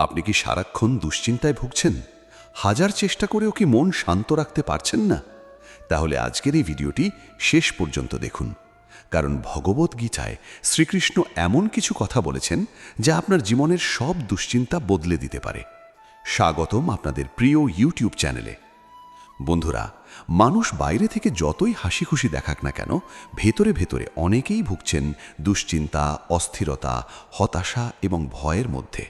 আপনি কি সারাক্ষণ দুশ্চিন্তায় ভুগছেন? হাজার চেষ্টা করেও কি মন শান্ত রাখতে পারছেন না? তাহলে আজকের এই ভিডিওটি শেষ পর্যন্ত দেখুন, কারণ ভগবদ্গীতায় শ্রীকৃষ্ণ এমন কিছু কথা বলেছেন যা আপনার জীবনের সব দুশ্চিন্তা বদলে দিতে পারে। স্বাগতম আপনাদের প্রিয় ইউটিউব চ্যানেলে। বন্ধুরা, মানুষ বাইরে থেকে যতই হাসি খুশি দেখাক না কেন, ভেতরে ভেতরে অনেকেই ভুগছেন দুশ্চিন্তা, অস্থিরতা, হতাশা এবং ভয়ের মধ্যে।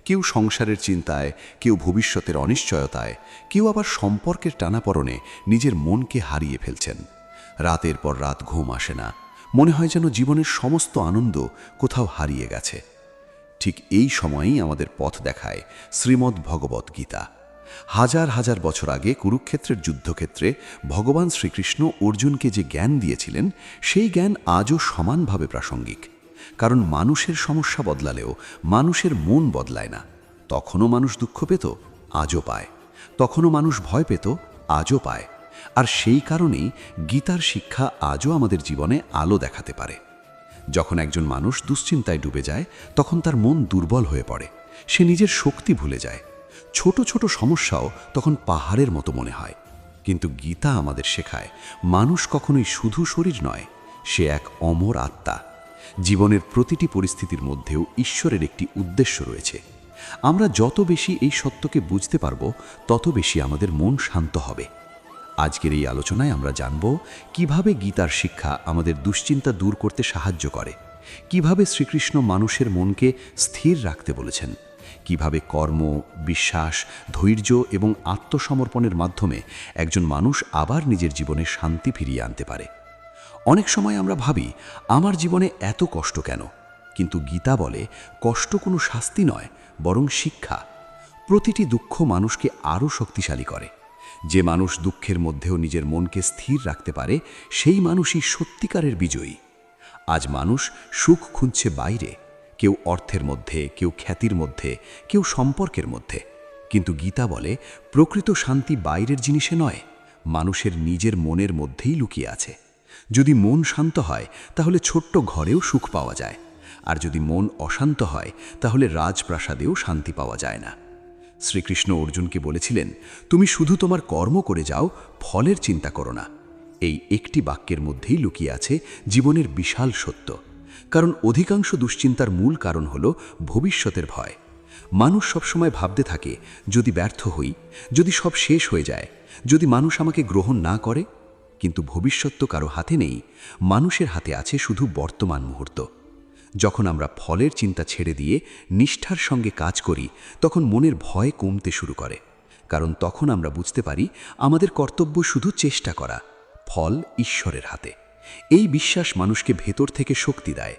কেউ সংসারের চিন্তায়, কেউ ভবিষ্যতের অনিশ্চয়তায়, কেউ আবার সম্পর্কের টানাপড়নে নিজের মনকে হারিয়ে ফেলছেন। রাতের পর রাত ঘুম আসে না, মনে হয় যেন জীবনের সমস্ত আনন্দ কোথাও হারিয়ে গেছে। ঠিক এই সময়েই আমাদের পথ দেখায় শ্রীমদ্ ভগবদ্ গীতা। হাজার হাজার বছর আগে কুরুক্ষেত্রের যুদ্ধক্ষেত্রে ভগবান শ্রীকৃষ্ণ অর্জুনকে যে জ্ঞান দিয়েছিলেন, সেই জ্ঞান আজও সমানভাবে প্রাসঙ্গিক। কারণ মানুষের সমস্যা বদলালেও মানুষের মন বদলায় না। তখনও মানুষ দুঃখ পেত, আজও পায়। তখনও মানুষ ভয় পেত, আজও পায়। আর সেই কারণেই গীতার শিক্ষা আজও আমাদের জীবনে আলো দেখাতে পারে। যখন একজন মানুষ দুশ্চিন্তায় ডুবে যায়, তখন তার মন দুর্বল হয়ে পড়ে, সে নিজের শক্তি ভুলে যায়। ছোট ছোট সমস্যাও তখন পাহাড়ের মতো মনে হয়। কিন্তু গীতা আমাদের শেখায়, মানুষ কখনোই শুধু শরীর নয়, সে এক অমর আত্মা। জীবনের প্রতিটি পরিস্থিতির মধ্যেও ঈশ্বরের একটি উদ্দেশ্য রয়েছে। আমরা যত বেশি এই সত্যকে বুঝতে পারব, তত বেশি আমাদের মন শান্ত হবে। আজকের এই আলোচনায় আমরা জানব কিভাবে গীতার শিক্ষা আমাদের দুশ্চিন্তা দূর করতে সাহায্য করে, কিভাবে শ্রীকৃষ্ণ মানুষের মনকে স্থির রাখতে বলেছেন, কিভাবে কর্ম, বিশ্বাস, ধৈর্য এবং আত্মসমর্পণের মাধ্যমে একজন মানুষ আবার নিজের জীবনে শান্তি ফিরিয়ে আনতে পারে। অনেক সময় আমরা ভাবি, আমার জীবনে এত কষ্ট কেন? কিন্তু গীতা বলে, কষ্ট কোনো শাস্তি নয়, বরং শিক্ষা। প্রতিটি দুঃখ মানুষকে আরও শক্তিশালী করে। যে মানুষ দুঃখের মধ্যেও নিজের মনকে স্থির রাখতে পারে, সেই মানুষই সত্যিকারের বিজয়ী। আজ মানুষ সুখ খুঁজছে বাইরে, কেউ অর্থের মধ্যে, কেউ খ্যাতির মধ্যে, কেউ সম্পর্কের মধ্যে। কিন্তু গীতা বলে, প্রকৃত শান্তি বাইরের জিনিসে নয়, মানুষের নিজের মনের মধ্যেই লুকিয়ে আছে। যদি মন শান্ত হয়, তাহলে ছোট্ট ঘরেও সুখ পাওয়া যায়। আর যদি মন অশান্ত হয়, তাহলে রাজপ্রাসাদেও শান্তি পাওয়া যায় না। শ্রীকৃষ্ণ অর্জুনকে বলেছিলেন, তুমি শুধু তোমার কর্ম করে যাও, ফলের চিন্তা করো না। এই একটি বাক্যের মধ্যেই লুকিয়ে আছে জীবনের বিশাল সত্য। কারণ অধিকাংশ দুশ্চিন্তার মূল কারণ হল ভবিষ্যতের ভয়। মানুষ সবসময় ভাবতে থাকে, যদি ব্যর্থ হই, যদি সব শেষ হয়ে যায়, যদি মানুষ আমাকে গ্রহণ না করে। কিন্তু ভবিষ্যৎ তো কারো হাতে নেই, মানুষের হাতে আছে শুধু বর্তমান মুহূর্ত। যখন আমরা ফলের চিন্তা ছেড়ে দিয়ে নিষ্ঠার সঙ্গে কাজ করি, তখন মনের ভয় কমতে শুরু করে। কারণ তখন আমরা বুঝতে পারি, আমাদের কর্তব্য শুধু চেষ্টা করা, ফল ঈশ্বরের হাতে। এই বিশ্বাস মানুষকে ভেতর থেকে শক্তি দেয়।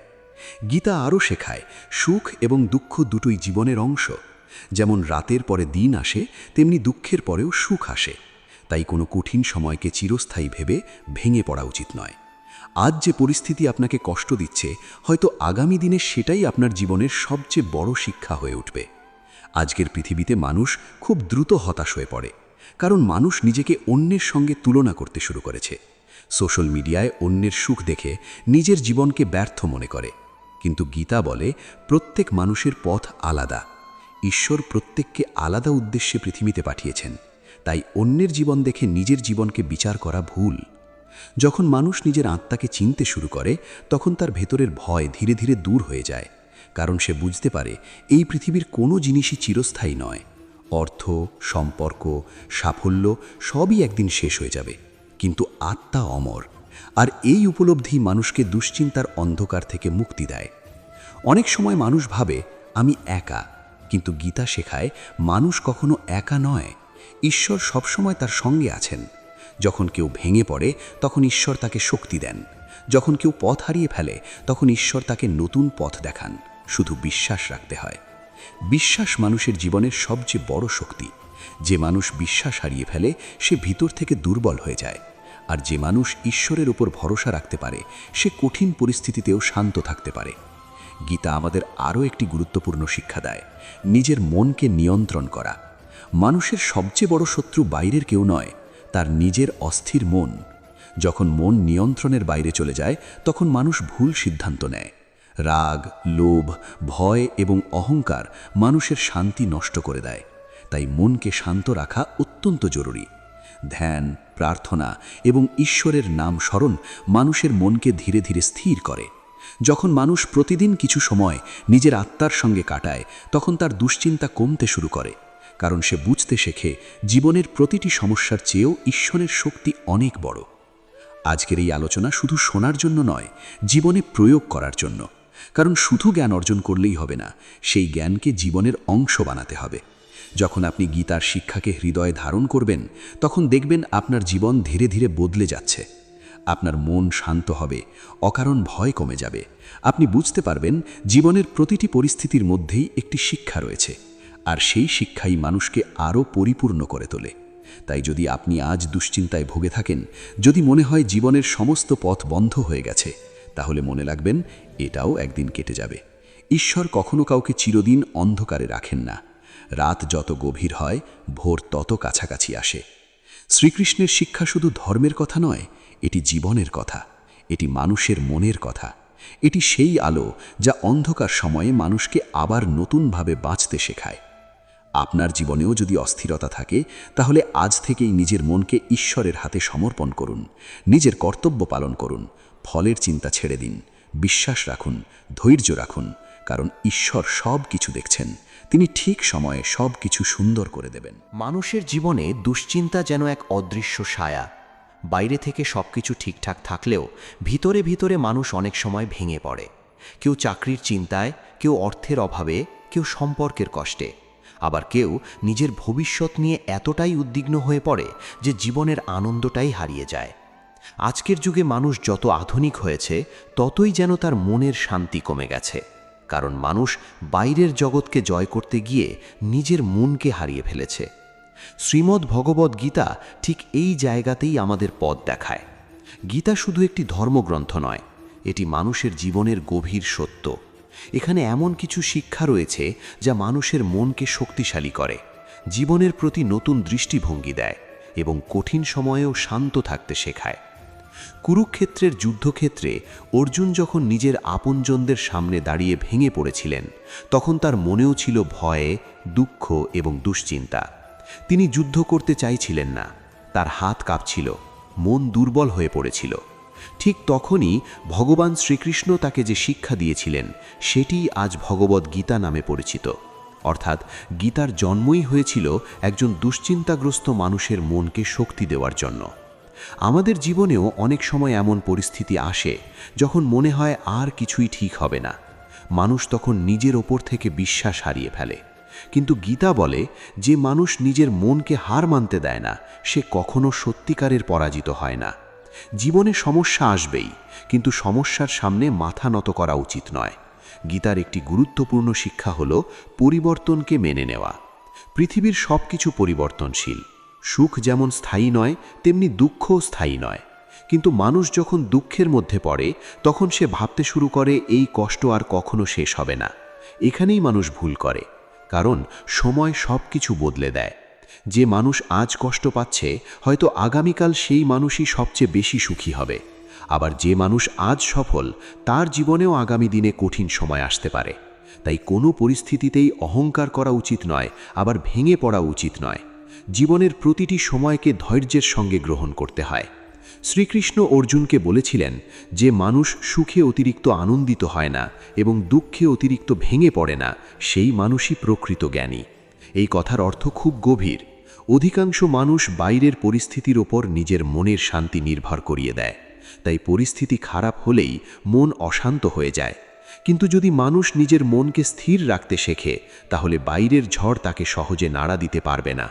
গীতা আরও শেখায়, সুখ এবং দুঃখ দুটোই জীবনের অংশ। যেমন রাতের পরে দিন আসে, তেমনি দুঃখের পরেও সুখ আসে। তাই কোনো কঠিন সময়কে চিরস্থায়ী ভেবে ভেঙে পড়া উচিত নয়। আজ যে পরিস্থিতি আপনাকে কষ্ট দিচ্ছে, হয়তো আগামী দিনে সেটাই আপনার জীবনের সবচেয়ে বড় শিক্ষা হয়ে উঠবে। আজকের পৃথিবীতে মানুষ খুব দ্রুত হতাশ হয়ে পড়ে, কারণ মানুষ নিজেকে অন্যের সঙ্গে তুলনা করতে শুরু করেছে। সোশ্যাল মিডিয়ায় অন্যের সুখ দেখে নিজের জীবনকে ব্যর্থ মনে করে। কিন্তু গীতা বলে, প্রত্যেক মানুষের পথ আলাদা। ঈশ্বর প্রত্যেককে আলাদা উদ্দেশ্যে পৃথিবীতে পাঠিয়েছেন। তাই অন্যের জীবন দেখে নিজের জীবনকে বিচার করা ভুল। যখন মানুষ নিজের আত্মাকে চিনতে শুরু করে, তখন তার ভেতরের ভয় ধীরে ধীরে দূর হয়ে যায়। কারণ সে বুঝতে পারে, এই পৃথিবীর কোনো জিনিসই চিরস্থায়ী নয়। অর্থ, সম্পর্ক, সাফল্য সবই একদিন শেষ হয়ে যাবে, কিন্তু আত্মা অমর। আর এই উপলব্ধি মানুষকে দুশ্চিন্তার অন্ধকার থেকে মুক্তি দেয়। অনেক সময় মানুষ ভাবে, আমি একা। কিন্তু গীতা শেখায়, মানুষ কখনো একা নয়। ঈশ্বর সবসময় তার সঙ্গে আছেন। যখন কেউ ভেঙে পড়ে, তখন ঈশ্বর তাকে শক্তি দেন। যখন কেউ পথ হারিয়ে ফেলে, তখন ঈশ্বর তাকে নতুন পথ দেখান। শুধু বিশ্বাস রাখতে হয়। বিশ্বাস মানুষের জীবনের সবচেয়ে বড় শক্তি। যে মানুষ বিশ্বাস হারিয়ে ফেলে, সে ভিতর থেকে দুর্বল হয়ে যায়। আর যে মানুষ ঈশ্বরের উপর ভরসা রাখতে পারে, সে কঠিন পরিস্থিতিতেও শান্ত থাকতে পারে। গীতা আমাদের আরও একটি গুরুত্বপূর্ণ শিক্ষা দেয়, নিজের মনকে নিয়ন্ত্রণ করা। মানুষের সবচেয়ে বড় শত্রু বাইরের কেউ নয়, তার নিজের অস্থির মন। যখন মন নিয়ন্ত্রণের বাইরে চলে যায়, তখন মানুষ ভুল সিদ্ধান্ত নেয়, রাগ, লোভ, ভয় এবং অহংকার মানুষের শান্তি নষ্ট করে দেয়। তাই মনকে শান্ত রাখা অত্যন্ত জরুরি। ধ্যান, প্রার্থনা এবং ঈশ্বরের নাম স্মরণ মানুষের মনকে ধীরে ধীরে স্থির করে। যখন মানুষ প্রতিদিন কিছু সময় নিজের আত্মার সঙ্গে কাটায়, তখন তার দুশ্চিন্তা কমতে শুরু করে, কারণ সে বুঝতে শেখে জীবনের প্রতিটি সমস্যার চেয়েও ঈশ্বরের শক্তি অনেক বড়। আজকের এই আলোচনা শুধু শোনার জন্য নয়, জীবনে প্রয়োগ করার জন্য। কারণ শুধু জ্ঞান অর্জন করলেই হবে না, সেই জ্ঞানকে জীবনের অংশ বানাতে হবে। যখন আপনি গীতার শিক্ষাকে হৃদয়ে ধারণ করবেন, তখন দেখবেন আপনার জীবন ধীরে ধীরে বদলে যাচ্ছে। আপনার মন শান্ত হবে, অকারণ ভয় কমে যাবে। আপনি বুঝতে পারবেন জীবনের প্রতিটি পরিস্থিতির মধ্যেই একটি শিক্ষা রয়েছে, আর সেই শিক্ষাই মানুষকে আরও পরিপূর্ণ করে তোলে। তাই যদি আপনি আজ দুশ্চিন্তায় ভুগে থাকেন, যদি মনে হয় জীবনের সমস্ত পথ বন্ধ হয়ে গেছে, তাহলে মনে রাখবেন এটাও একদিন কেটে যাবে। ঈশ্বর কখনো কাউকে চিরদিন অন্ধকারে রাখেন না। রাত যত গভীর হয়, ভোর তত কাছাকাছি আসে। শ্রীকৃষ্ণের শিক্ষা শুধু ধর্মের কথা নয়, এটি জীবনের কথা, এটি মানুষের মনের কথা। এটি সেই আলো যা অন্ধকার সময়ে মানুষকে আবার নতুনভাবে বাঁচতে শেখায়। আপনার জীবনেও যদি অস্থিরতা থাকে, তাহলে আজ থেকেই নিজের মনকে ঈশ্বরের হাতে সমর্পণ করুন। নিজের কর্তব্য পালন করুন, ফলের চিন্তা ছেড়ে দিন। বিশ্বাস রাখুন, ধৈর্য রাখুন, কারণ ঈশ্বর সব কিছু দেখছেন। তিনি ঠিক সময়ে সব কিছু সুন্দর করে দেবেন। মানুষের জীবনে দুশ্চিন্তা যেন এক অদৃশ্য ছায়া। বাইরে থেকে সবকিছু ঠিকঠাক থাকলেও ভিতরে ভিতরে মানুষ অনেক সময় ভেঙে পড়ে। কেউ চাকরির চিন্তায়, কেউ অর্থের অভাবে, কেউ সম্পর্কের কষ্টে, আবার কেউ নিজের ভবিষ্যৎ নিয়ে এতটাই উদ্বিগ্ন হয়ে পড়ে যে জীবনের আনন্দটাই হারিয়ে যায়। আজকের যুগে মানুষ যত আধুনিক হয়েছে, ততই যেন তার মনের শান্তি কমে গেছে। কারণ মানুষ বাইরের জগৎকে জয় করতে গিয়ে নিজের মনকে হারিয়ে ফেলেছে। শ্রীমদ্ ভগবদ্ গীতা ঠিক এই জায়গাতেই আমাদের পথ দেখায়। গীতা শুধু একটি ধর্মগ্রন্থ নয়, এটি মানুষের জীবনের গভীর সত্য। এখানে এমন কিছু শিক্ষা রয়েছে যা মানুষের মনকে শক্তিশালী করে, জীবনের প্রতি নতুন দৃষ্টিভঙ্গি দেয় এবং কঠিন সময়েও শান্ত থাকতে শেখায়। কুরুক্ষেত্রের যুদ্ধক্ষেত্রে অর্জুন যখন নিজের আপনজনদের সামনে দাঁড়িয়ে ভেঙে পড়েছিলেন, তখন তার মনেও ছিল ভয়ে, দুঃখ এবং দুশ্চিন্তা। তিনি যুদ্ধ করতে চাইছিলেন না, তার হাত কাঁপছিল, মন দুর্বল হয়ে পড়েছিল। ঠিক তখনই ভগবান শ্রীকৃষ্ণ তাকে যে শিক্ষা দিয়েছিলেন, সেটিই আজ ভগবদ্ গীতা নামে পরিচিত। অর্থাৎ গীতার জন্মই হয়েছিল একজন দুশ্চিন্তাগ্রস্ত মানুষের মনকে শক্তি দেওয়ার জন্য। আমাদের জীবনেও অনেক সময় এমন পরিস্থিতি আসে যখন মনে হয় আর কিছুই ঠিক হবে না। মানুষ তখন নিজের ওপর থেকে বিশ্বাস হারিয়ে ফেলে। কিন্তু গীতা বলে, যে মানুষ নিজের মনকে হার মানতে দেয় না, সে কখনো সত্যিকারের পরাজিত হয় না। জীবনে সমস্যা আসবেই, কিন্তু সমস্যার সামনে মাথা নত করা উচিত নয়। গীতার একটি গুরুত্বপূর্ণ শিক্ষা হল পরিবর্তনকে মেনে নেওয়া। পৃথিবীর সব কিছু পরিবর্তনশীল। সুখ যেমন স্থায়ী নয়, তেমনি দুঃখও স্থায়ী নয়। কিন্তু মানুষ যখন দুঃখের মধ্যে পড়ে, তখন সে ভাবতে শুরু করে এই কষ্ট আর কখনো শেষ হবে না। এখানেই মানুষ ভুল করে, কারণ সময় সব কিছু বদলে দেয়। যে মানুষ আজ কষ্ট পাচ্ছে, হয়তো আগামীকাল সেই মানুষই সবচেয়ে বেশি সুখী হবে। আবার যে মানুষ আজ সফল, তার জীবনেও আগামী দিনে কঠিন সময় আসতে পারে। তাই কোনো পরিস্থিতিতেই অহংকার করা উচিত নয়, আবার ভেঙে পড়া উচিত নয়। জীবনের প্রতিটি সময়কে ধৈর্যের সঙ্গে গ্রহণ করতে হয়। শ্রীকৃষ্ণ অর্জুনকে বলেছিলেন, যে মানুষ সুখে অতিরিক্ত আনন্দিত হয় না এবং দুঃখে অতিরিক্ত ভেঙে পড়ে না, সেই মানুষই প্রকৃত জ্ঞানী। এই কথার অর্থ খুব গভীর। অধিকাংশ মানুষ বাইরের পরিস্থিতির ওপর নিজের মনের শান্তি নির্ভর করিয়ে দেয়। তাই পরিস্থিতি খারাপ হলেই মন অশান্ত হয়ে যায়। কিন্তু যদি মানুষ নিজের মনকে স্থির রাখতে শেখে, তাহলে বাইরের ঝড় তাকে সহজে নাড়া দিতে পারবে না।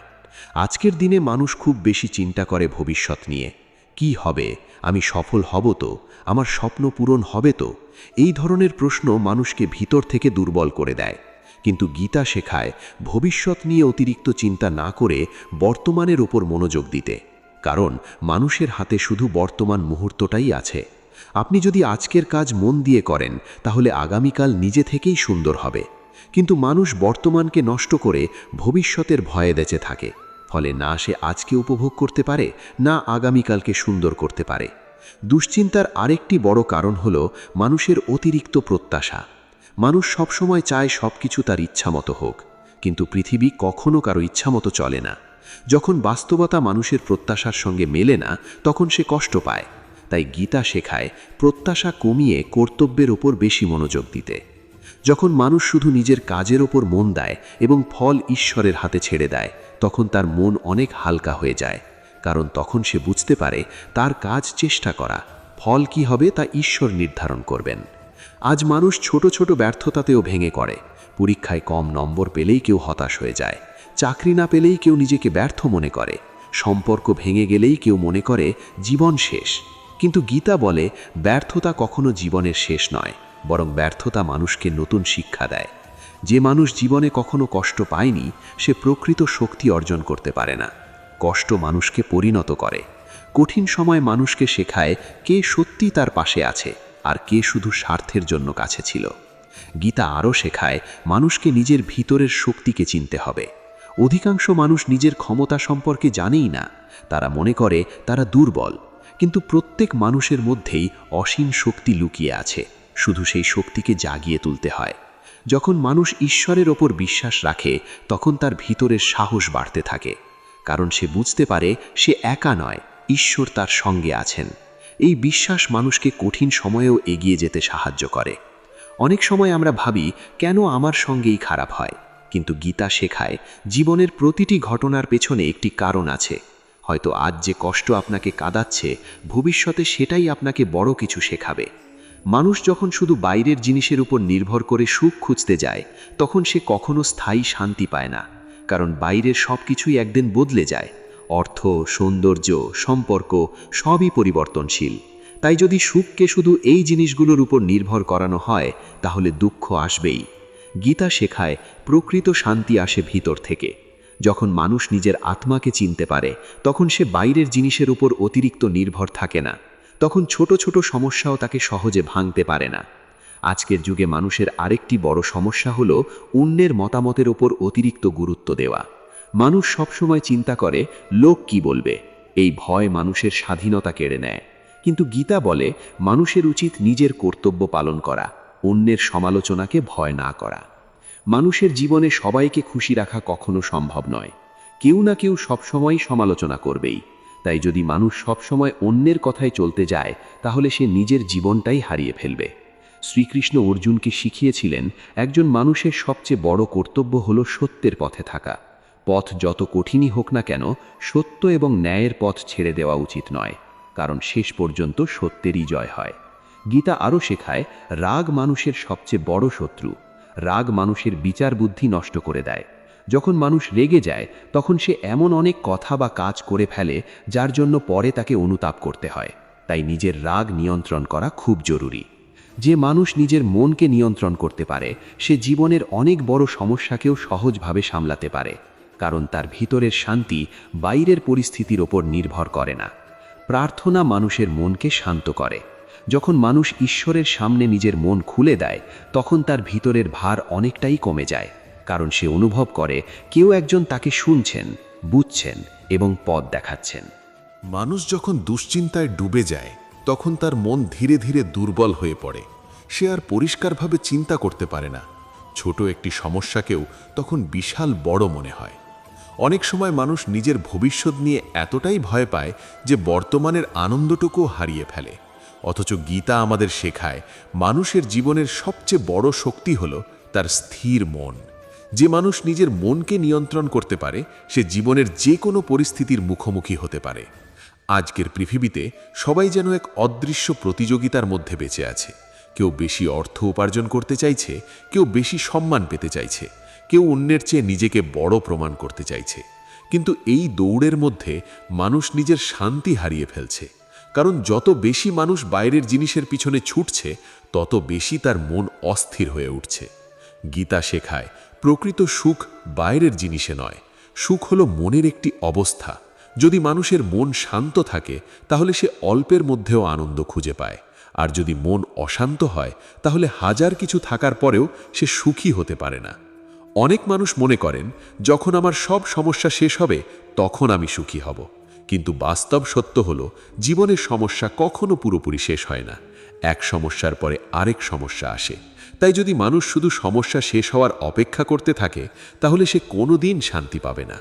আজকের দিনে মানুষ খুব বেশি চিন্তা করে ভবিষ্যৎ নিয়ে। কি হবে? আমি সফল হব তো? আমার স্বপ্ন পূরণ হবে তো? এই ধরনের প্রশ্ন মানুষকে ভিতর থেকে দুর্বল করে দেয়। কিন্তু গীতা শেখায় ভবিষ্যৎ নিয়ে অতিরিক্ত চিন্তা না করে বর্তমানের ওপর মনোযোগ দিতে। কারণ মানুষের হাতে শুধু বর্তমান মুহূর্তটাই আছে। আপনি যদি আজকের কাজ মন দিয়ে করেন, তাহলে আগামীকাল নিজে থেকেই সুন্দর হবে। কিন্তু মানুষ বর্তমানকে নষ্ট করে ভবিষ্যতের ভয়ে বেঁচে থাকে। ফলে না সে আজকে উপভোগ করতে পারে, না আগামীকালকে সুন্দর করতে পারে। দুশ্চিন্তার আরেকটি বড় কারণ হল মানুষের অতিরিক্ত প্রত্যাশা। মানুষ সবসময় চায় সবকিছু তার ইচ্ছামতো হোক, কিন্তু পৃথিবী কখনো কারো ইচ্ছামতো চলে না। যখন বাস্তবতা মানুষের প্রত্যাশার সঙ্গে মেলে না, তখন সে কষ্ট পায়। তাই গীতা শেখায় প্রত্যাশা কমিয়ে কর্তব্যের ওপর বেশি মনোযোগ দিতে। যখন মানুষ শুধু নিজের কাজের ওপর মন দেয় এবং ফল ঈশ্বরের হাতে ছেড়ে দেয়, তখন তার মন অনেক হালকা হয়ে যায়। কারণ তখন সে বুঝতে পারে তার কাজ চেষ্টা করা, ফল কি হবে তা ঈশ্বর নির্ধারণ করবেন। আজ মানুষ ছোট ছোট ব্যর্থতাতেও ভেঙে পড়ে। পরীক্ষায় কম নম্বর পেলেই কেউ হতাশ হয়ে যায়, চাকরি না পেলেই কেউ নিজেকে ব্যর্থ মনে করে, সম্পর্ক ভেঙে গেলেই কেউ মনে করে জীবন শেষ। কিন্তু গীতা বলে ব্যর্থতা কখনো জীবনের শেষ নয়, বরং ব্যর্থতা মানুষকে নতুন শিক্ষা দেয়। যে মানুষ জীবনে কখনো কষ্ট পায়নি, সে প্রকৃত শক্তি অর্জন করতে পারে না। কষ্ট মানুষকে পরিণত করে। কঠিন সময় মানুষকে শেখায় কে সত্যি তার পাশে আছে আর কে শুধু স্বার্থের জন্য কাছে ছিল। গীতা আরও শেখায় মানুষকে নিজের ভিতরের শক্তিকে চিনতে হবে। অধিকাংশ মানুষ নিজের ক্ষমতা সম্পর্কে জানেই না। তারা মনে করে তারা দুর্বল, কিন্তু প্রত্যেক মানুষের মধ্যেই অসীম শক্তি লুকিয়ে আছে, শুধু সেই শক্তিকে জাগিয়ে তুলতে হয়। যখন মানুষ ঈশ্বরের ওপর বিশ্বাস রাখে, তখন তার ভিতরের সাহস বাড়তে থাকে, কারণ সে বুঝতে পারে সে একা নয়, ঈশ্বর তার সঙ্গে আছেন। এই বিশ্বাস মানুষকে কঠিন সময়েও এগিয়ে যেতে সাহায্য করে। অনেক সময় আমরা ভাবি কেন আমার সঙ্গেই খারাপ হয়, কিন্তু গীতা শেখায় জীবনের প্রতিটি ঘটনার পেছনে একটি কারণ আছে। হয়তো আজ যে কষ্ট আপনাকে কাঁদাচ্ছে, ভবিষ্যতে সেটাই আপনাকে বড় কিছু শেখাবে। মানুষ যখন শুধু বাইরের জিনিসের উপর নির্ভর করে সুখ খুঁজতে যায়, তখন সে কখনো স্থায়ী শান্তি পায় না। কারণ বাইরের সব কিছুই একদিন বদলে যায়। অর্থ, সৌন্দর্য, সম্পর্ক সবই পরিবর্তনশীল। তাই যদি সুখকে শুধু এই জিনিসগুলোর উপর নির্ভর করানো হয়, তাহলে দুঃখ আসবেই। গীতা শেখায় প্রকৃত শান্তি আসে ভিতর থেকে। যখন মানুষ নিজের আত্মাকে চিনতে পারে, তখন সে বাইরের জিনিসের উপর অতিরিক্ত নির্ভর থাকে না। তখন ছোট ছোট সমস্যাও তাকে সহজে ভাঙতে পারে না। আজকের যুগে মানুষের আরেকটি বড় সমস্যা হলো অন্যের মতামতের ওপর অতিরিক্ত গুরুত্ব দেওয়া। মানুষ সবসময় চিন্তা করে লোক কি বলবে। এই ভয় মানুষের স্বাধীনতা কেড়ে নেয়। কিন্তু গীতা বলে মানুষের উচিত নিজের কর্তব্য পালন করা, অন্যের সমালোচনাকে ভয় না করা। মানুষের জীবনে সবাইকে খুশি রাখা কখনো সম্ভব নয়। কেউ না কেউ সবসময় সমালোচনা করবেই। তাই যদি মানুষ সবসময় অন্যের কথায় চলতে যায়, তাহলে সে নিজের জীবনটাই হারিয়ে ফেলবে। শ্রীকৃষ্ণ অর্জুনকে শিখিয়েছিলেন একজন মানুষের সবচেয়ে বড় কর্তব্য হলো সত্যের পথে থাকা। পথ যত কঠিনই হোক না কেন, সত্য এবং ন্যায়ের পথ ছেড়ে দেওয়া উচিত নয়, কারণ শেষ পর্যন্ত সত্যেরই জয় হয়। গীতা আরও শেখায় রাগ মানুষের সবচেয়ে বড় শত্রু। রাগ মানুষের বিচার বুদ্ধি নষ্ট করে দেয়। যখন মানুষ রেগে যায়, তখন সে এমন অনেক কথা বা কাজ করে ফেলে যার জন্য পরে তাকে অনুতাপ করতে হয়। তাই নিজের রাগ নিয়ন্ত্রণ করা খুব জরুরি। যে মানুষ নিজের মনকে নিয়ন্ত্রণ করতে পারে, সে জীবনের অনেক বড় সমস্যাকেও সহজভাবে সামলাতে পারে, কারণ তার ভিতরের শান্তি বাইরের পরিস্থিতির ওপর নির্ভর করে না। প্রার্থনা মানুষের মনকে শান্ত করে। যখন মানুষ ঈশ্বরের সামনে নিজের মন খুলে দেয়, তখন তার ভিতরের ভার অনেকটাই কমে যায়, কারণ সে অনুভব করে কেউ একজন তাকে শুনছেন, বুঝছেন এবং পথ দেখাচ্ছেন। মানুষ যখন দুশ্চিন্তায় ডুবে যায়, তখন তার মন ধীরে ধীরে দুর্বল হয়ে পড়ে। সে আর পরিষ্কারভাবে চিন্তা করতে পারে না। ছোট একটি সমস্যাকেও তখন বিশাল বড় মনে হয়। অনেক সময় মানুষ নিজের ভবিষ্যৎ নিয়ে এতটাই ভয় পায় যে বর্তমানের আনন্দটুকুও হারিয়ে ফেলে। অথচ গীতা আমাদের শেখায় মানুষের জীবনের সবচেয়ে বড় শক্তি হলো তার স্থির মন। যে মানুষ নিজের মনকে নিয়ন্ত্রণ করতে পারে, সে জীবনের যে কোনো পরিস্থিতির মুখোমুখি হতে পারে। আজকের পৃথিবীতে সবাই যেন এক অদৃশ্য প্রতিযোগিতার মধ্যে বেঁচে আছে। কেউ বেশি অর্থ উপার্জন করতে চাইছে, কেউ বেশি সম্মান পেতে চাইছে, কেউ অন্যের চেয়ে নিজেকে বড় প্রমাণ করতে চাইছে। কিন্তু এই দৌড়ের মধ্যে মানুষ নিজের শান্তি হারিয়ে ফেলছে। কারণ যত বেশি মানুষ বাইরের জিনিসের পিছনে ছুটছে, তত বেশি তার মন অস্থির হয়ে উঠছে। গীতা শেখায় প্রকৃত সুখ বাইরের জিনিসে নয়, সুখ হলো মনের একটি অবস্থা। যদি মানুষের মন শান্ত থাকে, তাহলে সে অল্পের মধ্যেও আনন্দ খুঁজে পায়। আর যদি মন অশান্ত হয়, তাহলে হাজার কিছু থাকার পরেও সে সুখী হতে পারে না। অনেক মানুষ মনে করেন যখন আমার সব সমস্যা শেষ হবে তখন আমি সুখী হব। কিন্তু বাস্তব সত্য হলো জীবনের সমস্যা কখনো পুরোপুরি শেষ হয় না। এক সমস্যার পরে আরেক সমস্যা আসে। তাই যদি মানুষ শুধু সমস্যা শেষ হওয়ার অপেক্ষা করতে থাকে তাহলে সে কোনোদিন শান্তি পাবে না।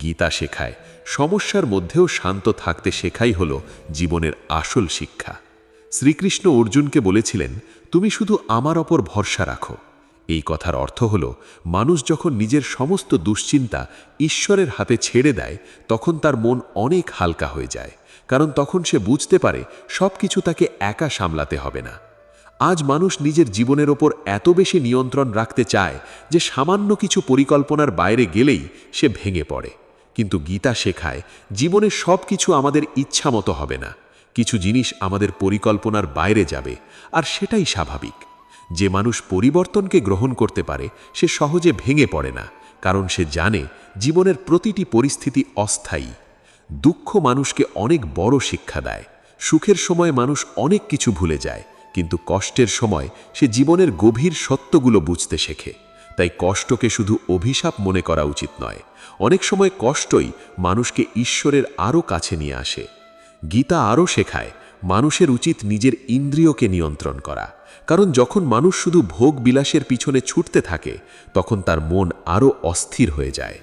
গীতা শেখায় সমস্যার মধ্যেও শান্ত থাকতে শেখাই হলো জীবনের আসল শিক্ষা। শ্রীকৃষ্ণ অর্জুনকে বলেছিলেন, তুমি শুধু আমার ওপর ভরসা রাখো। এই কথার অর্থ হল মানুষ যখন নিজের সমস্ত দুশ্চিন্তা ঈশ্বরের হাতে ছেড়ে দেয় তখন তার মন অনেক হালকা হয়ে যায়, কারণ তখন সে বুঝতে পারে সব কিছু তাকে একা সামলাতে হবে না। আজ মানুষ নিজের জীবনের ওপর এত বেশি নিয়ন্ত্রণ রাখতে চায় যে সামান্য কিছু পরিকল্পনার বাইরে গেলেই সে ভেঙে পড়ে। কিন্তু গীতা শেখায় জীবনের সব কিছু আমাদের ইচ্ছা মতো হবে না। কিছু জিনিস আমাদের পরিকল্পনার বাইরে যাবে, আর সেটাই স্বাভাবিক। যে মানুষ পরিবর্তনকে গ্রহণ করতে পারে সে সহজে ভেঙে পড়ে না, কারণ সে জানে জীবনের প্রতিটি পরিস্থিতি অস্থায়ী। দুঃখ মানুষকে অনেক বড় শিক্ষা দেয়। সুখের সময় মানুষ অনেক কিছু ভুলে যায়, কিন্তু কষ্টের সময় সে জীবনের গভীর সত্যগুলো বুঝতে শেখে। তাই কষ্টকে শুধু অভিশাপ মনে করা উচিত নয়। অনেক সময় কষ্টই মানুষকে ঈশ্বরের আরও কাছে নিয়ে আসে। গীতা আরও শেখায় মানুষের উচিত নিজের ইন্দ্রিয়কে নিয়ন্ত্রণ করা, কারণ যখন মানুষ শুধু ভোগ বিলাসের পিছনে ছুটতে থাকে তখন তার মন আরও অস্থির হয়ে যায়।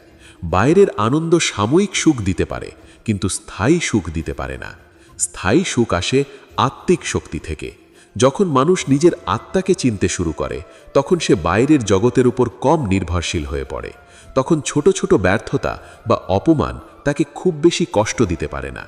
বাইরের আনন্দ সাময়িক সুখ দিতে পারে, কিন্তু স্থায়ী সুখ দিতে পারে না। স্থায়ী সুখ আসে আত্মিক শক্তি থেকে। যখন মানুষ নিজের আত্মাকে চিনতে শুরু করে তখন সে বাইরের জগতের উপর কম নির্ভরশীল হয়ে পড়ে। তখন ছোট ছোট ব্যর্থতা বা অপমান তাকে খুব বেশি কষ্ট দিতে পারে না।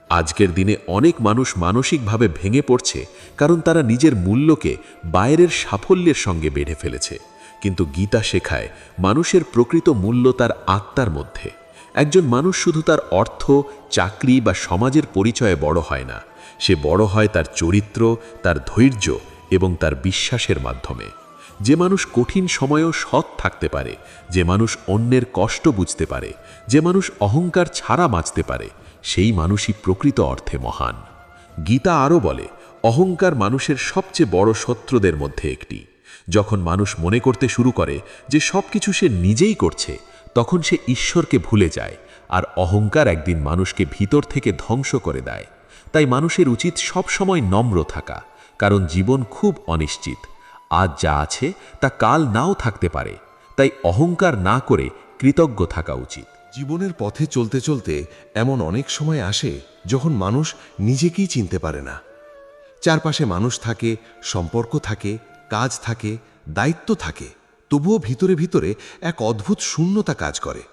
আজকের দিনে অনেক মানুষ মানসিকভাবে ভেঙে পড়ছে কারণ তারা নিজের মূল্যকে বাইরের সাফল্যের সঙ্গে বেঁধে ফেলেছে। কিন্তু গীতা শেখায় মানুষের প্রকৃত মূল্য তার আত্মার মধ্যে। একজন মানুষ শুধু তার অর্থ, চাকরি বা সমাজের পরিচয়ে বড় হয় না, সে বড় হয় তার চরিত্র, তার ধৈর্য এবং তার বিশ্বাসের মাধ্যমে। যে মানুষ কঠিন সময়েও সৎ থাকতে পারে, যে মানুষ অন্যের কষ্ট বুঝতে পারে, যে মানুষ অহংকার ছাড়া বাঁচতে পারে, সেই মানুষই প্রকৃত অর্থে মহান। গীতা আরও বলে অহংকার মানুষের সবচেয়ে বড় শত্রুদের মধ্যে একটি। যখন মানুষ মনে করতে শুরু করে যে সব কিছু সে নিজেই করছে তখন সে ঈশ্বরকে ভুলে যায়, আর অহংকার একদিন মানুষকে ভিতর থেকে ধ্বংস করে দেয়। তাই মানুষের উচিত সবসময় নম্র থাকা, কারণ জীবন খুব অনিশ্চিত। আজ যা আছে তা কাল নাও থাকতে পারে। তাই অহংকার না করে কৃতজ্ঞ থাকা উচিত। জীবনের পথে চলতে চলতে এমন অনেক সময় আসে যখন মানুষ নিজেকেই চিনতে পারে না। চারপাশে মানুষ থাকে, সম্পর্ক থাকে, কাজ থাকে, দায়িত্ব থাকে, তবুও ভিতরে ভিতরে এক অদ্ভুত শূন্যতা কাজ করে।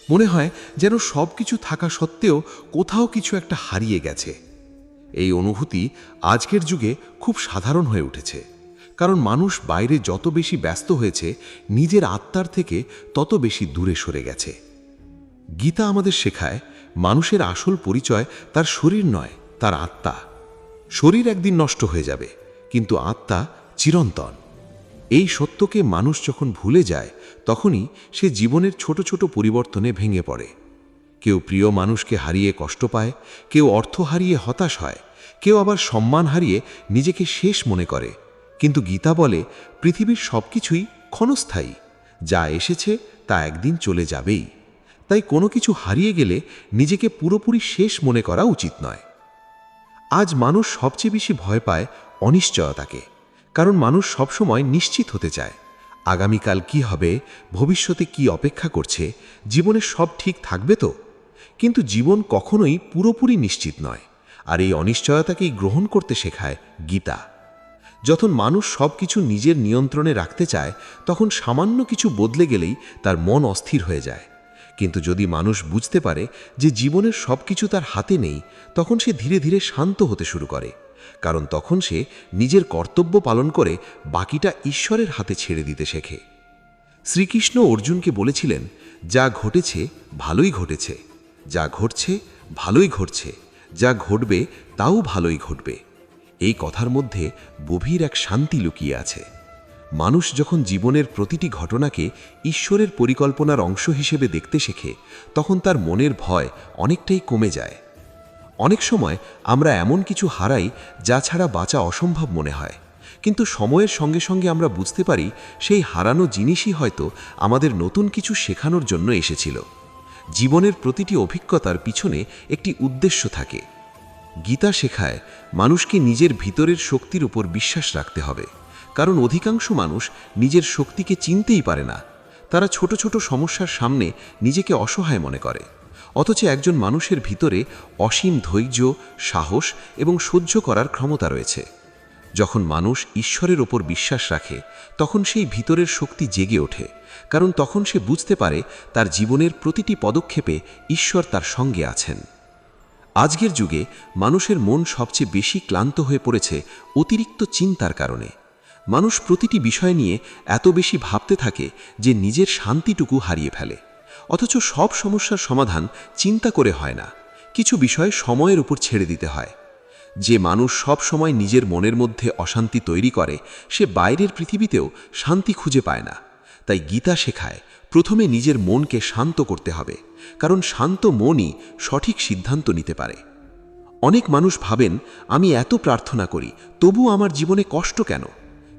মনে হয় যেন সব কিছু থাকা সত্ত্বেও কোথাও কিছু একটা হারিয়ে গেছে। এই অনুভূতি আজকের যুগে খুব সাধারণ হয়ে উঠেছে, কারণ মানুষ বাইরে যত বেশি ব্যস্ত হয়েছে নিজের আত্মার থেকে তত বেশি দূরে সরে গেছে। গীতা আমাদের শেখায় মানুষের আসল পরিচয় তার শরীর নয়, তার আত্মা। শরীর একদিন নষ্ট হয়ে যাবে, কিন্তু আত্মা চিরন্তন। এই সত্যকে মানুষ যখন ভুলে যায় তখনই সে জীবনের ছোট ছোট পরিবর্তনে ভেঙে পড়ে। কেউ প্রিয় মানুষকে হারিয়ে কষ্ট পায়, কেউ অর্থ হারিয়ে হতাশ হয়, কেউ আবার সম্মান হারিয়ে নিজেকে শেষ মনে করে। কিন্তু গীতা বলে পৃথিবীর সব কিছুই ক্ষণস্থায়ী, যা এসেছে তা একদিন চলে যাবেই। তাই কোনো কিছু হারিয়ে গেলে নিজেকে পুরোপুরি শেষ মনে করা উচিত নয়। আজ মানুষ সবচেয়ে বেশি ভয় পায় অনিশ্চয়তাকে, কারণ মানুষ সবসময় নিশ্চিত হতে চায়। আগামীকাল কি হবে, ভবিষ্যতে কি অপেক্ষা করছে, জীবনে সব ঠিক থাকবে তো? কিন্তু জীবন কখনোই পুরোপুরি নিশ্চিত নয়, আর এই অনিশ্চয়তাকেই গ্রহণ করতে শেখায় গীতা। যখন মানুষ সব কিছু নিজের নিয়ন্ত্রণে রাখতে চায় তখন সামান্য কিছু বদলে গেলেই তার মন অস্থির হয়ে যায়। কিন্তু যদি মানুষ বুঝতে পারে যে জীবনের সব কিছু তার হাতে নেই, তখন সে ধীরে ধীরে শান্ত হতে শুরু করে, কারণ তখন সে নিজের কর্তব্য পালন করে বাকিটা ঈশ্বরের হাতে ছেড়ে দিতে শেখে। শ্রীকৃষ্ণ অর্জুনকে বলেছিলেন, যা ঘটেছে ভালোই ঘটেছে, যা ঘটছে ভালোই ঘটছে, যা ঘটবে তাও ভালোই ঘটবে। এই কথার মধ্যে গভীর এক শান্তি লুকিয়ে আছে। মানুষ যখন জীবনের প্রতিটি ঘটনাকে ঈশ্বরের পরিকল্পনার অংশ হিসেবে দেখতে শেখে তখন তার মনের ভয় অনেকটাই কমে যায়। অনেক সময় আমরা এমন কিছু হারাই যা ছাড়া বাঁচা অসম্ভব মনে হয়, কিন্তু সময়ের সঙ্গে সঙ্গে আমরা বুঝতে পারি সেই হারানো জিনিসই হয়তো আমাদের নতুন কিছু শেখানোর জন্য এসেছিল। জীবনের প্রতিটি অভিজ্ঞতার পিছনে একটি উদ্দেশ্য থাকে। গীতা শেখায় মানুষকে নিজের ভিতরের শক্তির উপর বিশ্বাস রাখতে হবে, কারণ অধিকাংশ মানুষ নিজের শক্তিকে চিনতেই পারে না। তারা ছোট ছোট সমস্যার সামনে নিজেকে অসহায় মনে করে। অথচ একজন মানুষের ভিতরে অসীম ধৈর্য, সাহস এবং সহ্য করার ক্ষমতা রয়েছে। যখন মানুষ ঈশ্বরের ওপর বিশ্বাস রাখে, তখন সেই ভিতরের শক্তি জেগে ওঠে, কারণ তখন সে বুঝতে পারে তার জীবনের প্রতিটি পদক্ষেপে ঈশ্বর তার সঙ্গে আছেন। আজকের যুগে মানুষের মন সবচেয়ে বেশি ক্লান্ত হয়ে পড়েছে অতিরিক্ত চিন্তার কারণে। মানুষ প্রতিটি বিষয় নিয়ে এত বেশি ভাবতে থাকে যে নিজের শান্তিটুকু হারিয়ে ফেলে। অথচ সব সমস্যার সমাধান চিন্তা করে হয় না, কিছু বিষয় সময়ের উপর ছেড়ে দিতে হয়। যে মানুষ সব সময় নিজের মনের মধ্যে অশান্তি তৈরি করে, সে বাইরের পৃথিবীতেও শান্তি খুঁজে পায় না। তাই গীতা শেখায় প্রথমে নিজের মনকে শান্ত করতে হবে, কারণ শান্ত মনই সঠিক সিদ্ধান্ত নিতে পারে। অনেক মানুষ ভাবেন, আমি এত প্রার্থনা করি, তবু আমার জীবনে কষ্ট কেন?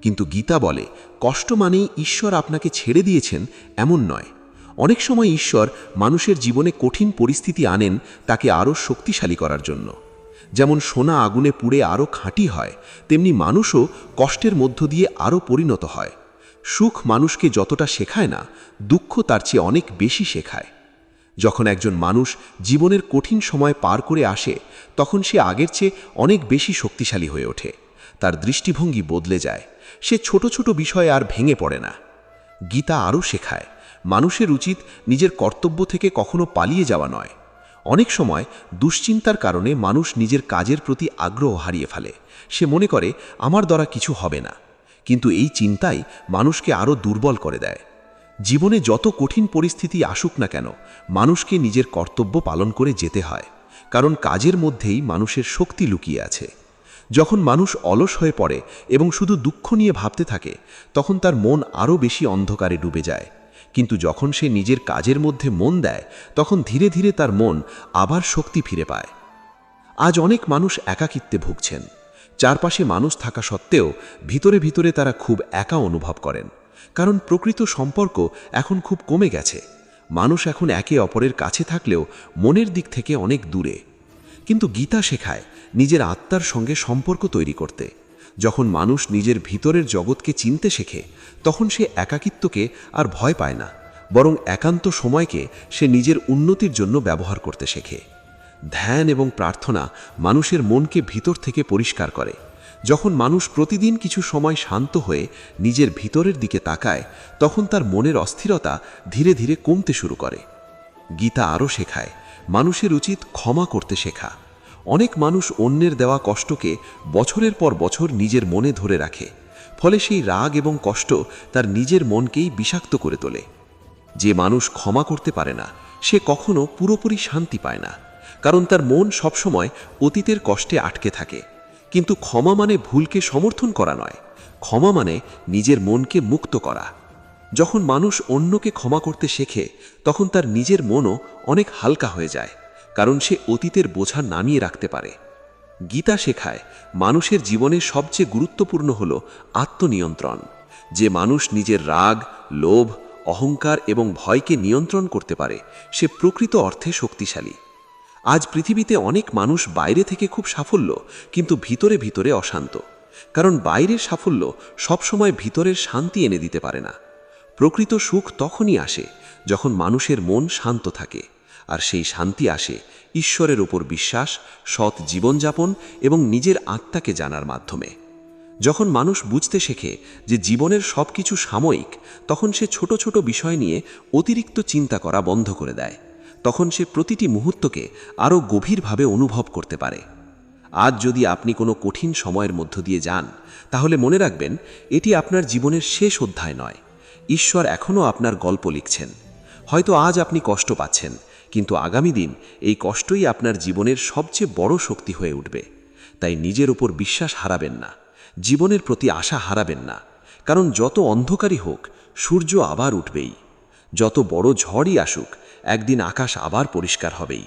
কিন্তু গীতা বলে, কষ্ট মানেই ঈশ্বর আপনাকে ছেড়ে দিয়েছেন এমন নয়। অনেক সময় ঈশ্বর মানুষের জীবনে কঠিন পরিস্থিতি আনেন তাকে আরও শক্তিশালী করার জন্য। যেমন সোনা আগুনে পুড়ে আরও খাঁটি হয়, তেমনি মানুষও কষ্টের মধ্য দিয়ে আরও পরিণত হয়। সুখ মানুষকে যতটা শেখায় না, দুঃখ তার চেয়ে অনেক বেশি শেখায়। যখন একজন মানুষ জীবনের কঠিন সময় পার করে আসে, তখন সে আগের চেয়ে অনেক বেশি শক্তিশালী হয়ে ওঠে। তার দৃষ্টিভঙ্গি বদলে যায়, সে ছোট ছোট বিষয়ে আর ভেঙে পড়ে না। গীতা আরও শেখায় মানুষের উচিত নিজের কর্তব্য থেকে কখনো পালিয়ে যাওয়া নয়। অনেক সময় দুশ্চিন্তার কারণে মানুষ নিজের কাজের প্রতি আগ্রহ হারিয়ে ফেলে। সে মনে করে আমার দ্বারা কিছু হবে না, কিন্তু এই চিন্তাই মানুষকে আরও দুর্বল করে দেয়। জীবনে যত কঠিন পরিস্থিতি আসুক না কেন, মানুষকে নিজের কর্তব্য পালন করে যেতে হয়, কারণ কাজের মধ্যেই মানুষের শক্তি লুকিয়ে আছে। যখন মানুষ অলস হয়ে পড়ে এবং শুধু দুঃখ নিয়ে ভাবতে থাকে, তখন তার মন আরও বেশি অন্ধকারে ডুবে যায়। কিন্তু যখন সে নিজের কাজের মধ্যে মন দেয়, তখন ধীরে ধীরে তার মন আবার শক্তি ফিরে পায়। আজ অনেক মানুষ একাকিত্বে ভুগছেন। চারপাশে মানুষ থাকা সত্ত্বেও ভিতরে ভিতরে তারা খুব একা অনুভব করেন, কারণ প্রকৃত সম্পর্ক এখন খুব কমে গেছে। মানুষ এখন একে অপরের কাছে থাকলেও মনের দিক থেকে অনেক দূরে। কিন্তু গীতা শেখায় নিজের আত্মার সঙ্গে সম্পর্ক তৈরি করতে। যখন মানুষ নিজের ভিতরের জগৎকে চিনতে শেখে, তখন সে একাকিত্বকে আর ভয় পায় না, বরং একান্ত সময়কে সে নিজের উন্নতির জন্য ব্যবহার করতে শেখে। ধ্যান এবং প্রার্থনা মানুষের মনকে ভিতর থেকে পরিষ্কার করে। যখন মানুষ প্রতিদিন কিছু সময় শান্ত হয়ে নিজের ভিতরের দিকে তাকায়, তখন তার মনের অস্থিরতা ধীরে ধীরে কমতে শুরু করে। গীতা আরও শেখায় মানুষের উচিত ক্ষমা করতে শেখা। অনেক মানুষ অন্যের দেওয়া কষ্টকে বছরের পর বছর নিজের মনে ধরে রাখে, ফলে সেই রাগ এবং কষ্ট তার নিজের মনকেই বিষাক্ত করে তোলে। যে মানুষ ক্ষমা করতে পারে না, সে কখনো পুরোপুরি শান্তি পায় না, কারণ তার মন সবসময় অতীতের কষ্টে আটকে থাকে। কিন্তু ক্ষমা মানে ভুলকে সমর্থন করা নয়, ক্ষমা মানে নিজের মনকে মুক্ত করা। যখন মানুষ অন্যকে ক্ষমা করতে শেখে, তখন তার নিজের মনও অনেক হালকা হয়ে যায়, কারণ সে অতীতের বোঝা নামিয়ে রাখতে পারে। গীতা শেখায় মানুষের জীবনে সবচেয়ে গুরুত্বপূর্ণ হল আত্মনিয়ন্ত্রণ। যে মানুষ নিজের রাগ, লোভ, অহংকার এবং ভয়কে নিয়ন্ত্রণ করতে পারে, সে প্রকৃত অর্থে শক্তিশালী। আজ পৃথিবীতে অনেক মানুষ বাইরে থেকে খুব সাফল্য, কিন্তু ভিতরে ভিতরে অশান্ত, কারণ বাইরের সাফল্য সবসময় ভিতরের শান্তি এনে দিতে পারে না। প্রকৃত সুখ তখনই আসে যখন মানুষের মন শান্ত থাকে, আর সেই শান্তি আসে ঈশ্বরের উপর বিশ্বাস, সৎ জীবনযাপন এবং নিজের আত্মাকে জানার মাধ্যমে। যখন মানুষ বুঝতে শেখে যে জীবনের সব কিছু সাময়িক, তখন সে ছোট ছোট বিষয় নিয়ে অতিরিক্ত চিন্তা করা বন্ধ করে দেয়। তখন সে প্রতিটি মুহূর্তকে আরও গভীরভাবে অনুভব করতে পারে। আজ যদি আপনি কোনো কঠিন সময়ের মধ্য দিয়ে যান, তাহলে মনে রাখবেন এটি আপনার জীবনের শেষ অধ্যায় নয়। ঈশ্বর এখনও আপনার গল্প লিখছেন। হয়তো আজ আপনি কষ্ট পাচ্ছেন, কিন্তু আগামী দিন এই কষ্টই আপনার জীবনের সবচেয়ে বড় শক্তি হয়ে উঠবে। তাই নিজের উপর বিশ্বাস হারাবেন না, জীবনের প্রতি আশা হারাবেন না, কারণ যত অন্ধকারই হোক, সূর্য আবার উঠবেই। যত বড় ঝড়ই আসুক, একদিন আকাশ আবার পরিষ্কার হবেই।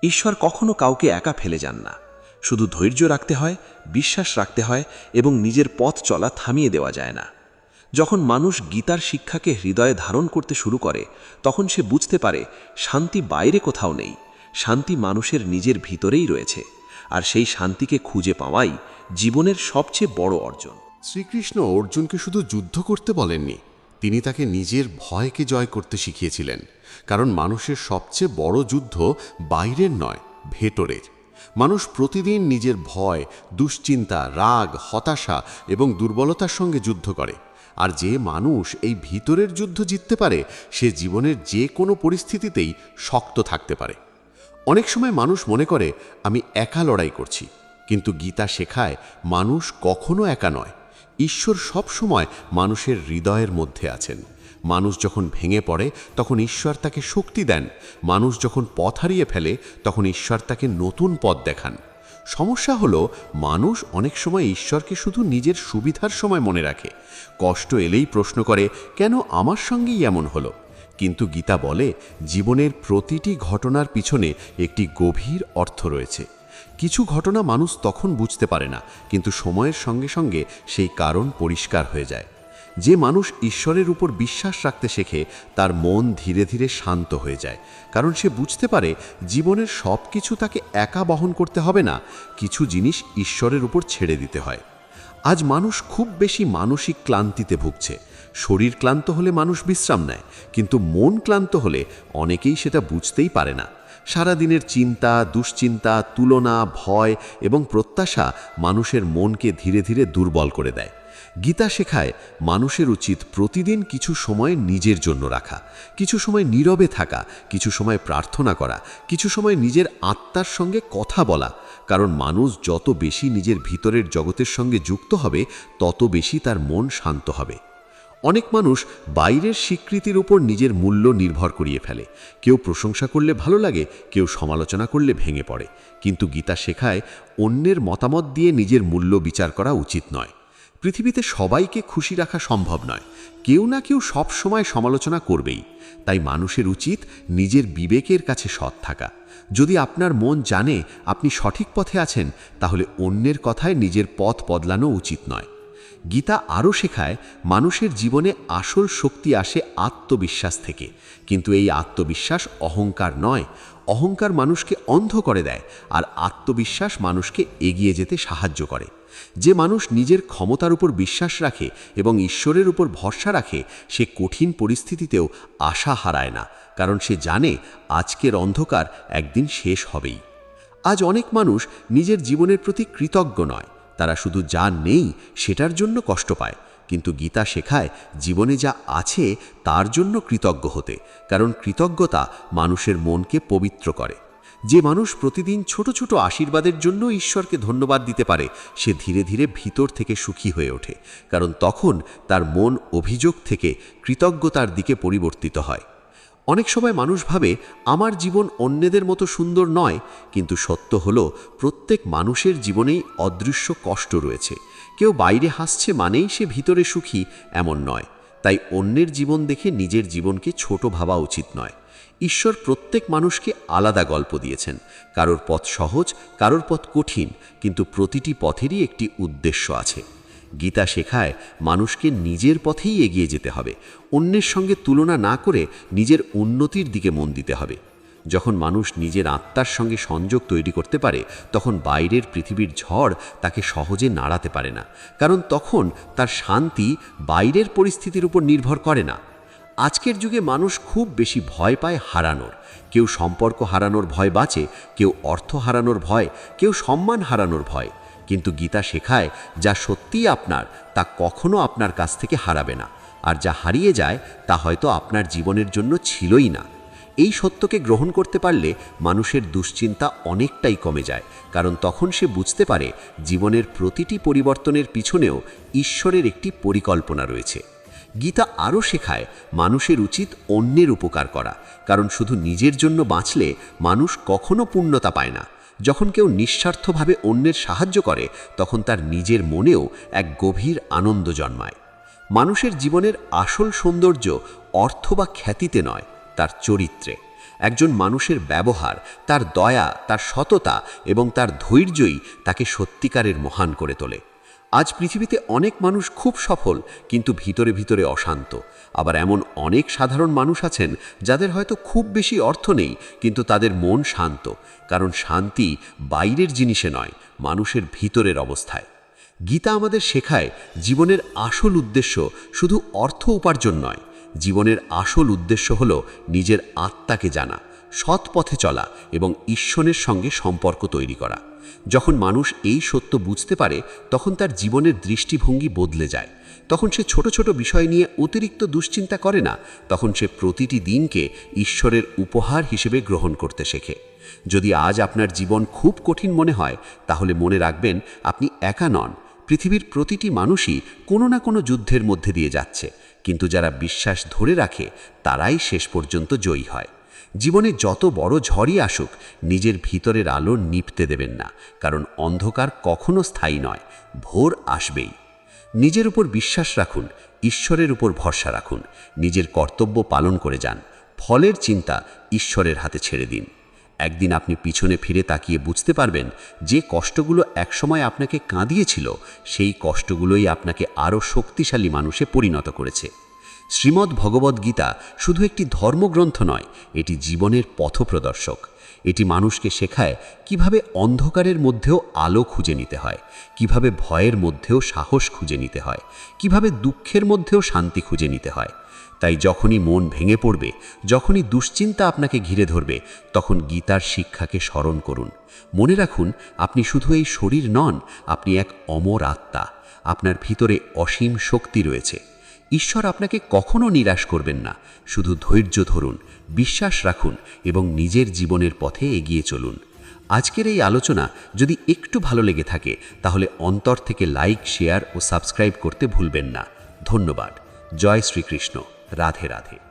ঈশ্বর কখনো কাউকে একা ফেলে যান না। শুধু ধৈর্য রাখতে হয়, বিশ্বাস রাখতে হয় এবং নিজের পথ চলা থামিয়ে দেওয়া যায় না। যখন মানুষ গীতার শিক্ষাকে হৃদয়ে ধারণ করতে শুরু করে তখন সে বুঝতে পারে শান্তি বাইরে কোথাও নেই, শান্তি মানুষের নিজের ভিতরেই রয়েছে, আর সেই শান্তিকে খুঁজে পাওয়াই জীবনের সবচেয়ে বড় অর্জন। শ্রীকৃষ্ণ অর্জুনকে শুধু যুদ্ধ করতে বলেননি, তিনি তাকে নিজের ভয়কে জয় করতে শিখিয়েছিলেন। কারণ মানুষের সবচেয়ে বড় যুদ্ধ বাইরের নয়, ভেতরের। মানুষ প্রতিদিন নিজের ভয়, দুশ্চিন্তা, রাগ, হতাশা এবং দুর্বলতার সঙ্গে যুদ্ধ করে। আর যে মানুষ এই ভিতরের যুদ্ধ জিততে পারে সে জীবনের যে কোনো পরিস্থিতিতেই শক্ত থাকতে পারে। অনেক সময় মানুষ মনে করে আমি একা লড়াই করছি, কিন্তু গীতা শেখায় মানুষ কখনো একা নয়। ঈশ্বর সব সময় মানুষের হৃদয়ের মধ্যে আছেন। মানুষ যখন ভেঙে পড়ে তখন ঈশ্বর তাকে শক্তি দেন, মানুষ যখন পথ হারিয়ে ফেলে তখন ঈশ্বর তাকে নতুন পথ দেখান। সমস্যা হলো মানুষ অনেক সময় ঈশ্বরকে শুধু নিজের সুবিধার সময় মনে রাখে, কষ্ট এলেই প্রশ্ন করে কেন আমার সঙ্গেই এমন হলো। কিন্তু গীতা বলে জীবনের প্রতিটি ঘটনার পিছনে একটি গভীর অর্থ রয়েছে। কিছু ঘটনা মানুষ তখন বুঝতে পারে না, কিন্তু সময়ের সঙ্গে সঙ্গে সেই কারণ পরিষ্কার হয়ে যায়। যে মানুষ ঈশ্বরের উপর বিশ্বাস রাখতে শেখে তার মন ধীরে ধীরে শান্ত হয়ে যায়, কারণ সে বুঝতে পারে জীবনের সব কিছু তাকে একা বহন করতে হবে না, কিছু জিনিস ঈশ্বরের উপর ছেড়ে দিতে হয়। আজ মানুষ খুব বেশি মানসিক ক্লান্তিতে ভুগছে। শরীর ক্লান্ত হলে মানুষ বিশ্রাম নেয়, কিন্তু মন ক্লান্ত হলে অনেকেই সেটা বুঝতেই পারে না। সারাদিনের চিন্তা, দুশ্চিন্তা, তুলনা, ভয় এবং প্রত্যাশা মানুষের মনকে ধীরে ধীরে দুর্বল করে দেয়। গীতা শেখায় মানুষের উচিত প্রতিদিন কিছু সময় নিজের জন্য রাখা, কিছু সময় নীরবে থাকা, কিছু সময় প্রার্থনা করা, কিছু সময় নিজের আত্মার সঙ্গে কথা বলা। কারণ মানুষ যত বেশি নিজের ভিতরের জগতের সঙ্গে যুক্ত হবে তত বেশি তার মন শান্ত হবে। অনেক মানুষ বাইরের স্বীকৃতির উপর নিজের মূল্য নির্ভর করিয়ে ফেলে। কেউ প্রশংসা করলে ভালো লাগে, কেউ সমালোচনা করলে ভেঙে পড়ে। কিন্তু গীতা শেখায় অন্যের মতামত দিয়ে নিজের মূল্য বিচার করা উচিত নয়। পৃথিবীতে সবাইকে খুশি রাখা সম্ভব নয়, কেউ না কেউ সব সময় সমালোচনা করবেই। তাই মানুষের উচিত নিজের বিবেকের কাছে সৎ থাকা। যদি আপনার মন জানে আপনি সঠিক পথে আছেন, তাহলে অন্যের কথায় নিজের পথ বদলানো উচিত নয়। গীতা আরও শেখায় মানুষের জীবনে আসল শক্তি আসে আত্মবিশ্বাস থেকে, কিন্তু এই আত্মবিশ্বাস অহংকার নয়। অহংকার মানুষকে অন্ধ করে দেয়, আর আত্মবিশ্বাস মানুষকে এগিয়ে যেতে সাহায্য করে। যে মানুষ নিজের ক্ষমতার উপর বিশ্বাস রাখে এবং ঈশ্বরের উপর ভরসা রাখে সে কঠিন পরিস্থিতিতেও আশা হারায় না, কারণ সে জানে আজকের অন্ধকার একদিন শেষ হবেই। আজ অনেক মানুষ নিজের জীবনের প্রতি কৃতজ্ঞ নয়, তারা শুধু যা নেই সেটার জন্য কষ্ট পায়। কিন্তু গীতা শেখায় জীবনে যা আছে তার জন্য কৃতজ্ঞ হতে, কারণ কৃতজ্ঞতা মানুষের মনকে পবিত্র করে। যে মানুষ প্রতিদিন ছোট ছোট আশীর্বাদের জন্য ঈশ্বরকে ধন্যবাদ দিতে পারে সে ধীরে ধীরে ভিতর থেকে সুখী হয়ে ওঠে, কারণ তখন তার মন অভিযোগ থেকে কৃতজ্ঞতার দিকে পরিবর্তিত হয়। অনেক সময় মানুষ ভাবে আমার জীবন অন্যদের মতো সুন্দর নয়, কিন্তু সত্য হলো প্রত্যেক মানুষের জীবনেই অদৃশ্য কষ্ট রয়েছে। কেউ বাইরে হাসছে মানেই সে ভিতরে সুখী এমন নয়। তাই অন্যের জীবন দেখে নিজের জীবনকে ছোট ভাবা উচিত নয়। ঈশ্বর প্রত্যেক মানুষকে আলাদা গল্প দিয়েছেন, কারোর পথ সহজ, কারোর পথ কঠিন, কিন্তু প্রতিটি পথেরই একটি উদ্দেশ্য আছে। গীতা শেখায় মানুষকে নিজের পথেই এগিয়ে যেতে হবে, অন্যের সঙ্গে তুলনা না করে নিজের উন্নতির দিকে মন দিতে হবে। যখন মানুষ নিজের আত্মার সঙ্গে সংযোগ তৈরি করতে পারে তখন বাইরের পৃথিবীর ঝড় তাকে সহজে নাড়াতে পারে না, কারণ তখন তার শান্তি বাইরের পরিস্থিতির উপর নির্ভর করে না। আজকের যুগে মানুষ খুব বেশি ভয় পায় হারানোর। কেউ সম্পর্ক হারানোর ভয় বাঁচে, কেউ অর্থ হারানোর ভয়, কেউ সম্মান হারানোর ভয়। কিন্তু গীতা শেখায় যা সত্যিই আপনার তা কখনো আপনার কাছ থেকে হারাবে না, আর যা হারিয়ে যায় তা হয়তো আপনার জীবনের জন্য ছিলই না। এই সত্যকে গ্রহণ করতে পারলে মানুষের দুশ্চিন্তা অনেকটাই কমে যায়, কারণ তখন সে বুঝতে পারে জীবনের প্রতিটি পরিবর্তনের পিছনেও ঈশ্বরের একটি পরিকল্পনা রয়েছে। গীতা আরও শেখায় মানুষের উচিত অন্যের উপকার করা, কারণ শুধু নিজের জন্য বাঁচলে মানুষ কখনো পূর্ণতা পায় না। যখন কেউ নিঃস্বার্থভাবে অন্যের সাহায্য করে তখন তার নিজের মনেও এক গভীর আনন্দ জন্মায়। মানুষের জীবনের আসল সৌন্দর্য অর্থ বা খ্যাতিতে নয়, তার চরিত্রে। একজন মানুষের ব্যবহার, তার দয়া, তার সততা এবং তার ধৈর্যই তাকে সত্যিকারের মহান করে তোলে। আজ পৃথিবীতে অনেক মানুষ খুব সফল, কিন্তু ভিতরে ভিতরে অশান্ত। আবার এমন অনেক সাধারণ মানুষ আছেন যাদের হয়তো খুব বেশি অর্থ নেই, কিন্তু তাদের মন শান্ত। কারণ শান্তি বাইরের জিনিসে নয়, মানুষের ভিতরের অবস্থায়। গীতা আমাদের শেখায় জীবনের আসল উদ্দেশ্য শুধু অর্থ উপার্জন নয়। জীবনের আসল উদ্দেশ্য হল নিজের আত্মাকে জানা, সৎ পথে চলা এবং ঈশ্বরের সঙ্গে সম্পর্ক তৈরি করা। যখন মানুষ এই সত্য বুঝতে পারে, তখন তার জীবনের দৃষ্টিভঙ্গি বদলে যায়। তখন সে ছোট ছোট বিষয় নিয়ে অতিরিক্ত দুশ্চিন্তা করে না, তখন সে প্রতিটি দিনকে ঈশ্বরের উপহার হিসেবে গ্রহণ করতে শেখে। যদি আজ আপনার জীবন খুব কঠিন মনে হয়, তাহলে মনে রাখবেন আপনি একা নন। পৃথিবীর প্রতিটি মানুষই কোনো না কোনো যুদ্ধের মধ্যে দিয়ে যাচ্ছে, কিন্তু যারা বিশ্বাস ধরে রাখে তারাই শেষ পর্যন্ত জয়ী হয়। জীবনে যত বড় ঝড়ই আসুক, নিজের ভিতরের আলো নিভতে দেবেন না, কারণ অন্ধকার কখনো স্থায়ী নয়, ভোর আসবেই। নিজের উপর বিশ্বাস রাখুন, ঈশ্বরের উপর ভরসা রাখুন, নিজের কর্তব্য পালন করে যান, ফলের চিন্তা ঈশ্বরের হাতে ছেড়ে দিন। একদিন আপনি পিছনে ফিরে তাকিয়ে বুঝতে পারবেন যে কষ্টগুলো একসময় আপনাকে কাঁদিয়েছিল, সেই কষ্টগুলোই আপনাকে আরও শক্তিশালী মানুষে পরিণত করেছে। শ্রীমদ্ ভগবদ্ গীতা শুধু একটি ধর্মগ্রন্থ নয়, এটি জীবনের পথপ্রদর্শক। এটি মানুষকে শেখায় কিভাবে অন্ধকারের মধ্যেও আলো খুঁজে নিতে হয়, কিভাবে ভয়ের মধ্যেও সাহস খুঁজে নিতে হয়, কিভাবে দুঃখের মধ্যেও শান্তি খুঁজে নিতে হয়। তাই যখনই মন ভেঙে পড়বে, যখনই দুশ্চিন্তা আপনাকে ঘিরে ধরবে, তখন গীতার শিক্ষাকে স্মরণ করুন। মনে রাখুন, আপনি শুধু এই শরীর নন, আপনি এক অমর আত্মা। আপনার ভিতরে অসীম শক্তি রয়েছে। ঈশ্বর আপনাকে কখনো নিরাশ করবেন না। শুধু ধৈর্য ধরুন, বিশ্বাস রাখুন এবং নিজের জীবনের পথে এগিয়ে চলুন। আজকের এই আলোচনা যদি একটু ভালো লেগে থাকে, তাহলে অন্তর থেকে লাইক, শেয়ার ও সাবস্ক্রাইব করতে ভুলবেন না। ধন্যবাদ। জয় শ্রীকৃষ্ণ। রাধে রাধে।